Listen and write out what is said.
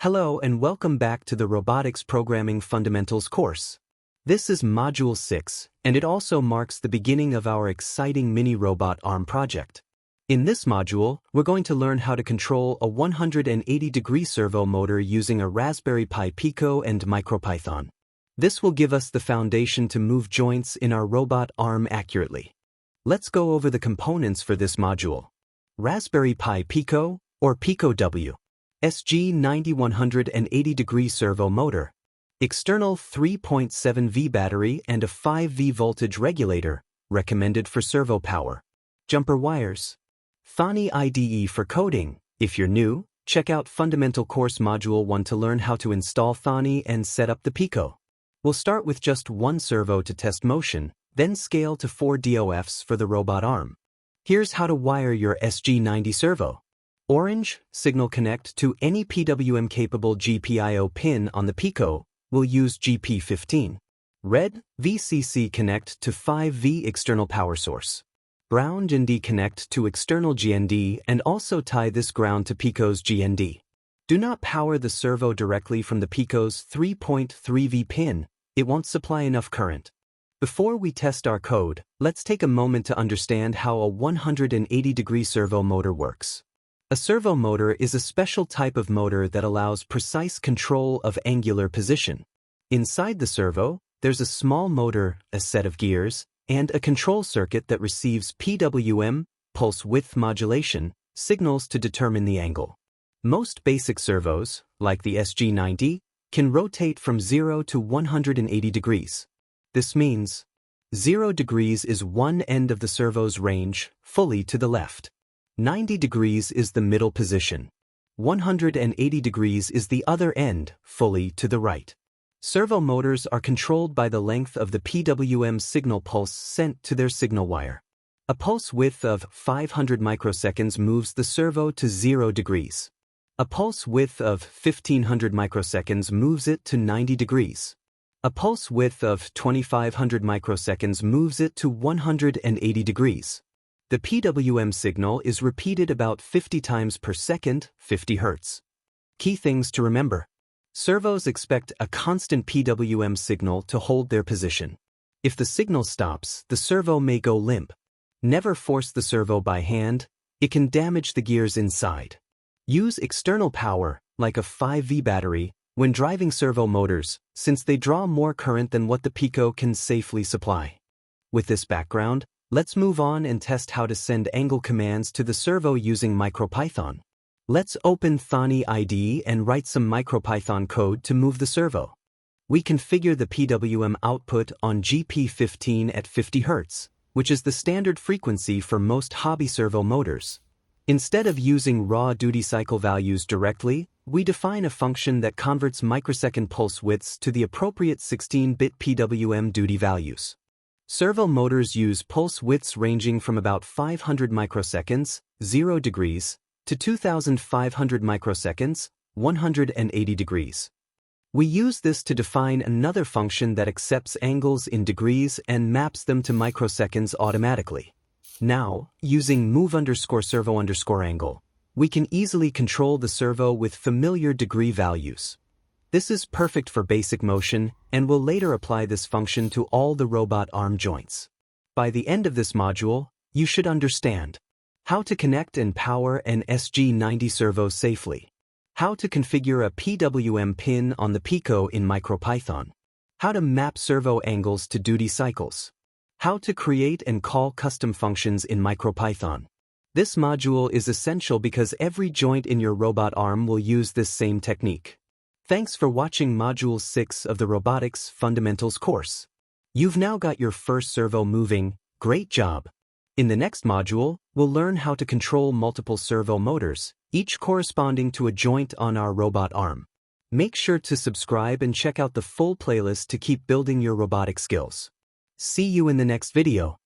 Hello and welcome back to the Robotics Programming Fundamentals course. This is Module 6, and it also marks the beginning of our exciting mini-robot arm project. In this module, we're going to learn how to control a 180-degree servo motor using a Raspberry Pi Pico and MicroPython. This will give us the foundation to move joints in our robot arm accurately. Let's go over the components for this module. Raspberry Pi Pico, or Pico W. SG90 180-degree servo motor. External 3.7V battery and a 5V voltage regulator, recommended for servo power. Jumper wires. Thonny IDE for coding. If you're new, check out Fundamental Course Module 1 to learn how to install Thonny and set up the Pico. We'll start with just one servo to test motion, then scale to 4 DOFs for the robot arm. Here's how to wire your SG90 servo. Orange, signal connect to any PWM-capable GPIO pin on the Pico. We'll use GP15. Red, VCC connect to 5V external power source. Brown, GND connect to external GND and also tie this ground to Pico's GND. Do not power the servo directly from the Pico's 3.3V pin. It won't supply enough current. Before we test our code, let's take a moment to understand how a 180-degree servo motor works. A servo motor is a special type of motor that allows precise control of angular position. Inside the servo, there's a small motor, a set of gears, and a control circuit that receives PWM, pulse width modulation, signals to determine the angle. Most basic servos, like the SG90, can rotate from 0 to 180 degrees. This means 0 degrees is one end of the servo's range, fully to the left. 90 degrees is the middle position. 180 degrees is the other end, fully to the right. Servo motors are controlled by the length of the PWM signal pulse sent to their signal wire. A pulse width of 500 microseconds moves the servo to 0 degrees. A pulse width of 1500 microseconds moves it to 90 degrees. A pulse width of 2500 microseconds moves it to 180 degrees. The PWM signal is repeated about 50 times per second, 50 Hz. Key things to remember. Servos expect a constant PWM signal to hold their position. If the signal stops, the servo may go limp. Never force the servo by hand. It can damage the gears inside. Use external power, like a 5V battery, when driving servo motors, since they draw more current than what the Pico can safely supply. With this background, let's move on and test how to send angle commands to the servo using MicroPython. Let's open Thonny IDE and write some MicroPython code to move the servo. We configure the PWM output on GP15 at 50 Hz, which is the standard frequency for most hobby servo motors. Instead of using raw duty cycle values directly, we define a function that converts microsecond pulse widths to the appropriate 16-bit PWM duty values. Servo motors use pulse widths ranging from about 500 microseconds, 0 degrees, to 2500 microseconds, 180 degrees. We use this to define another function that accepts angles in degrees and maps them to microseconds automatically. Now, using move_servo_angle, we can easily control the servo with familiar degree values. This is perfect for basic motion, and we'll later apply this function to all the robot arm joints. By the end of this module, you should understand how to connect and power an SG90 servo safely, how to configure a PWM pin on the Pico in MicroPython, how to map servo angles to duty cycles, how to create and call custom functions in MicroPython. This module is essential because every joint in your robot arm will use this same technique. Thanks for watching Module 6 of the Robotics Fundamentals course. You've now got your first servo moving. Great job! In the next module, we'll learn how to control multiple servo motors, each corresponding to a joint on our robot arm. Make sure to subscribe and check out the full playlist to keep building your robotic skills. See you in the next video.